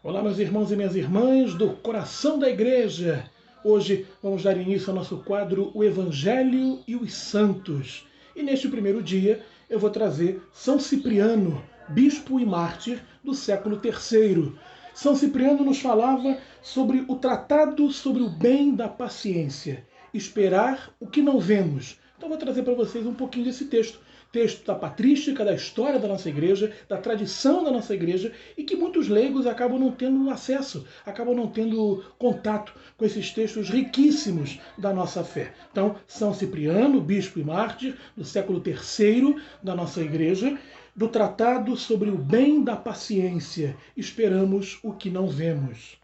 Olá, meus irmãos e minhas irmãs do coração da igreja. Hoje vamos dar início ao nosso quadro O Evangelho e os Santos. E neste primeiro dia eu vou trazer São Cipriano, bispo e mártir do século III. São Cipriano nos falava sobre o tratado sobre o bem da paciência, esperar o que não vemos. Então vou trazer para vocês um pouquinho desse texto da patrística, da história da nossa igreja, da tradição da nossa igreja, e que muitos leigos acabam não tendo acesso, acabam não tendo contato com esses textos riquíssimos da nossa fé. Então, São Cipriano, bispo e mártir do século III da nossa igreja, do tratado sobre o bem da paciência, esperamos o que não vemos.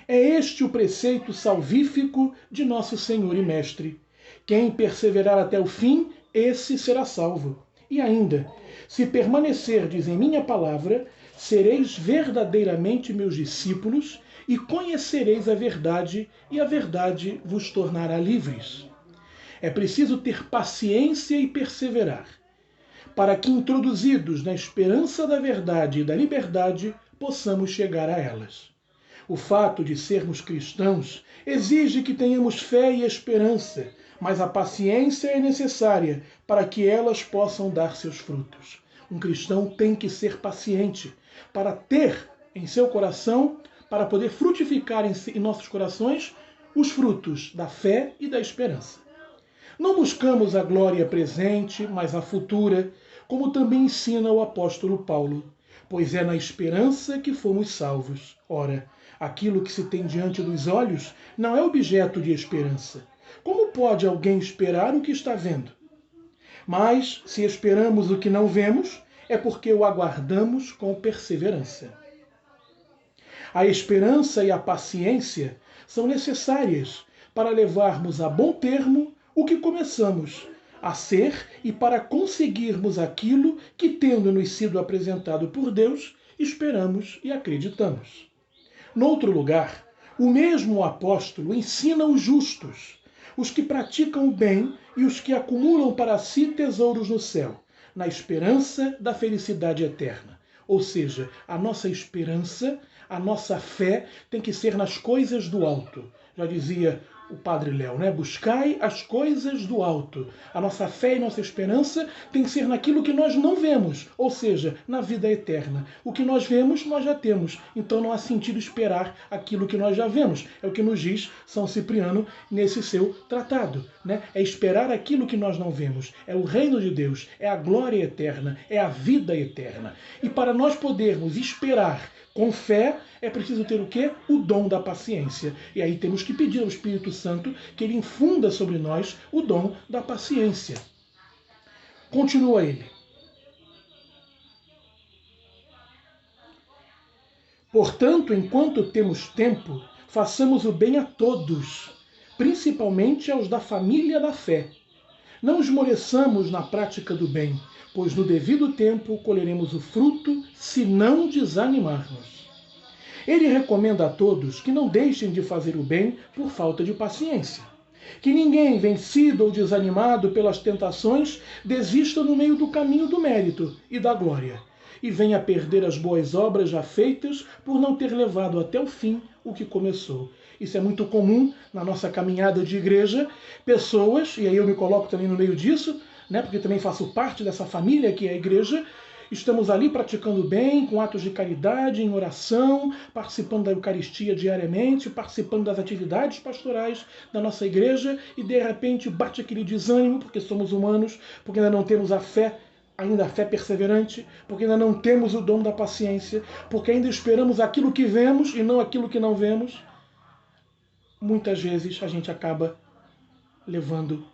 É este o preceito salvífico de nosso Senhor e Mestre. Quem perseverar até o fim, esse será salvo. E ainda, se permanecerdes em minha palavra, sereis verdadeiramente meus discípulos e conhecereis a verdade, e a verdade vos tornará livres. É preciso ter paciência e perseverar, para que, introduzidos na esperança da verdade e da liberdade, possamos chegar a elas. O fato de sermos cristãos exige que tenhamos fé e esperança, mas a paciência é necessária para que elas possam dar seus frutos. Um cristão tem que ser paciente para ter em seu coração, para poder frutificar em nossos corações os frutos da fé e da esperança. Não buscamos a glória presente, mas a futura, como também ensina o apóstolo Paulo, pois é na esperança que fomos salvos. Ora, aquilo que se tem diante dos olhos não é objeto de esperança. Como pode alguém esperar o que está vendo? Mas, se esperamos o que não vemos, é porque o aguardamos com perseverança. A esperança e a paciência são necessárias para levarmos a bom termo o que começamos a ser e para conseguirmos aquilo que, tendo-nos sido apresentado por Deus, esperamos e acreditamos. Noutro lugar, o mesmo apóstolo ensina os justos, os que praticam o bem e os que acumulam para si tesouros no céu, na esperança da felicidade eterna. Ou seja, a nossa esperança, a nossa fé tem que ser nas coisas do alto. Já dizia o Padre Léo, né? Buscai as coisas do alto. A nossa fé e nossa esperança tem que ser naquilo que nós não vemos, ou seja, na vida eterna. O que nós vemos, nós já temos. Então não há sentido esperar aquilo que nós já vemos. É o que nos diz São Cipriano nesse seu tratado, né? É esperar aquilo que nós não vemos. É o reino de Deus, é a glória eterna, é a vida eterna. E para nós podermos esperar com fé, é preciso ter o quê? O dom da paciência. E aí temos que pedir ao Espírito Santo que ele infunda sobre nós o dom da paciência. Continua ele. Portanto, enquanto temos tempo, façamos o bem a todos, principalmente aos da família da fé. Não esmoreçamos na prática do bem, pois no devido tempo colheremos o fruto, se não desanimarmos. Ele recomenda a todos que não deixem de fazer o bem por falta de paciência. Que ninguém, vencido ou desanimado pelas tentações, desista no meio do caminho do mérito e da glória, e venha perder as boas obras já feitas por não ter levado até o fim o que começou. Isso é muito comum na nossa caminhada de igreja. Pessoas, e aí eu me coloco também no meio disso, né, porque também faço parte dessa família que é a igreja, estamos ali praticando bem, com atos de caridade, em oração, participando da Eucaristia diariamente, participando das atividades pastorais da nossa igreja, e de repente bate aquele desânimo, porque somos humanos, porque ainda não temos a fé, ainda a fé perseverante, porque ainda não temos o dom da paciência, porque ainda esperamos aquilo que vemos e não aquilo que não vemos. Muitas vezes a gente acaba levando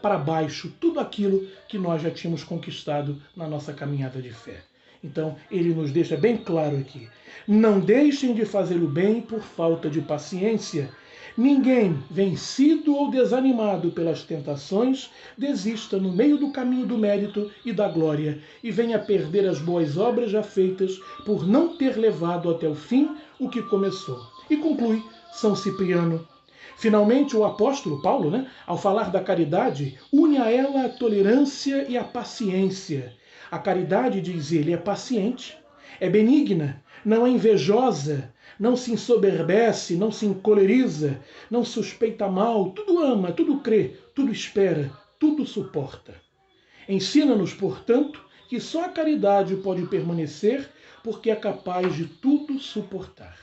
para baixo tudo aquilo que nós já tínhamos conquistado na nossa caminhada de fé. Então, ele nos deixa bem claro aqui. Não deixem de fazer o bem por falta de paciência. Ninguém, vencido ou desanimado pelas tentações, desista no meio do caminho do mérito e da glória e venha perder as boas obras já feitas por não ter levado até o fim o que começou. E conclui São Cipriano. Finalmente, o apóstolo Paulo, né, ao falar da caridade, une a ela a tolerância e a paciência. A caridade, diz ele, é paciente. é benigna, não é invejosa, não se ensoberbece, não se encoleriza, não suspeita mal, tudo ama, tudo crê, tudo espera, tudo suporta. Ensina-nos, portanto, que só a caridade pode permanecer porque é capaz de tudo suportar.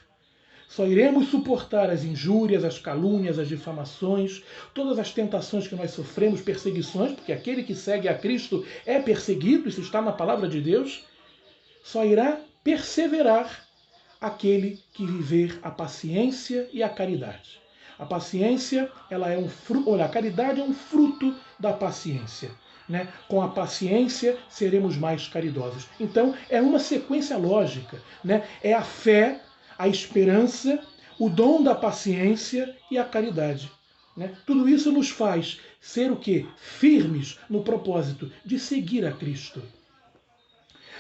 Só iremos suportar as injúrias, as calúnias, as difamações, todas as tentações que nós sofremos, perseguições, porque aquele que segue a Cristo é perseguido, isso está na palavra de Deus. Só irá perseverar aquele que viver a paciência e a caridade. A paciência, ela é um fruto, olha, a caridade é um fruto da paciência. Né? Com a paciência seremos mais caridosos. Então é uma sequência lógica, né? É a fé, a esperança, o dom da paciência e a caridade. Né? Tudo isso nos faz ser o quê? Firmes no propósito de seguir a Cristo.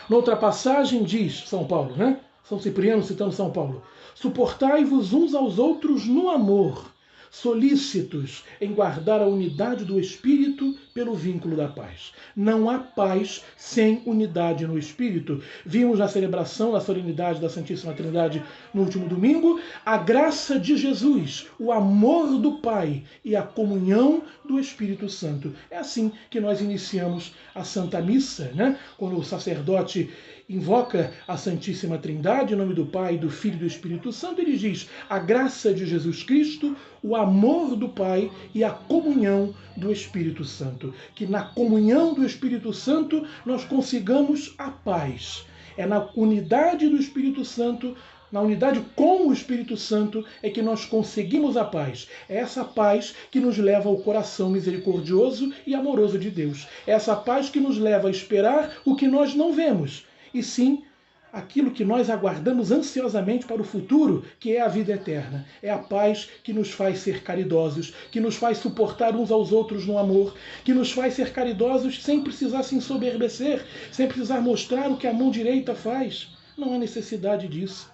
Noutra passagem diz São Paulo, né? São Cipriano citando São Paulo: suportai-vos uns aos outros no amor, solícitos em guardar a unidade do Espírito pelo vínculo da paz. Não há paz sem unidade no Espírito. Vimos na celebração, na solenidade da Santíssima Trindade no último domingo, a graça de Jesus, o amor do Pai e a comunhão do Espírito Santo. É assim que nós iniciamos a Santa Missa, né? Quando o sacerdote invoca a Santíssima Trindade, em nome do Pai, do Filho e do Espírito Santo, ele diz: a graça de Jesus Cristo, o amor do Pai e a comunhão do Espírito Santo. Que na comunhão do Espírito Santo nós consigamos a paz. É na unidade do Espírito Santo, na unidade com o Espírito Santo, é que nós conseguimos a paz. É essa paz que nos leva ao coração misericordioso e amoroso de Deus. É essa paz que nos leva a esperar o que nós não vemos, e sim aquilo que nós aguardamos ansiosamente para o futuro, que é a vida eterna. É a paz que nos faz ser caridosos, que nos faz suportar uns aos outros no amor, que nos faz ser caridosos sem precisar se ensoberbecer, sem precisar mostrar o que a mão direita faz. Não há necessidade disso.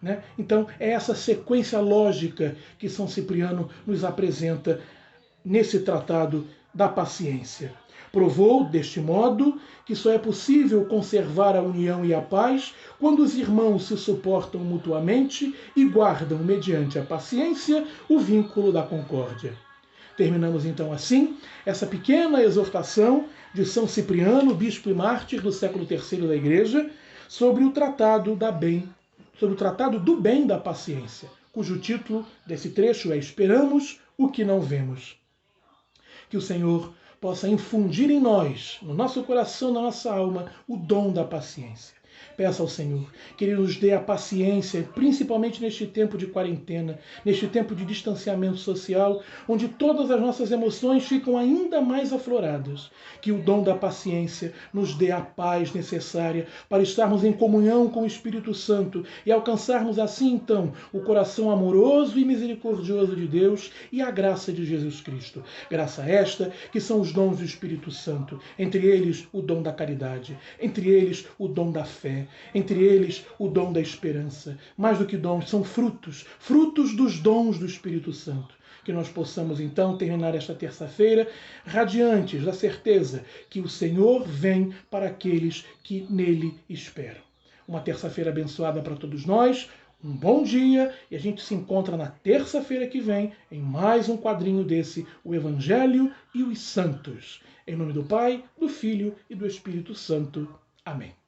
Né? Então é essa sequência lógica que São Cipriano nos apresenta nesse tratado da paciência. Provou, deste modo, que só é possível conservar a união e a paz quando os irmãos se suportam mutuamente e guardam, mediante a paciência, o vínculo da concórdia. Terminamos então assim essa pequena exortação de São Cipriano, bispo e mártir do século III da Igreja, sobre o tratado do bem da paciência, cujo título desse trecho é Esperamos o que não vemos. Que o Senhor possa infundir em nós, no nosso coração, na nossa alma, o dom da paciência. Peça ao Senhor que Ele nos dê a paciência, principalmente neste tempo de quarentena, neste tempo de distanciamento social, onde todas as nossas emoções ficam ainda mais afloradas. Que o dom da paciência nos dê a paz necessária para estarmos em comunhão com o Espírito Santo e alcançarmos assim, então, o coração amoroso e misericordioso de Deus e a graça de Jesus Cristo. Graça esta que são os dons do Espírito Santo, entre eles o dom da caridade, entre eles o dom da fé, entre eles o dom da esperança. Mais do que dons, são frutos dos dons do Espírito Santo. Que nós possamos então terminar esta terça-feira radiantes da certeza que o Senhor vem para aqueles que nele esperam. Uma terça-feira abençoada para todos nós, um bom dia, e a gente se encontra na terça-feira que vem em mais um quadrinho desse, o Evangelho e os Santos. Em nome do Pai, do Filho e do Espírito Santo. Amém.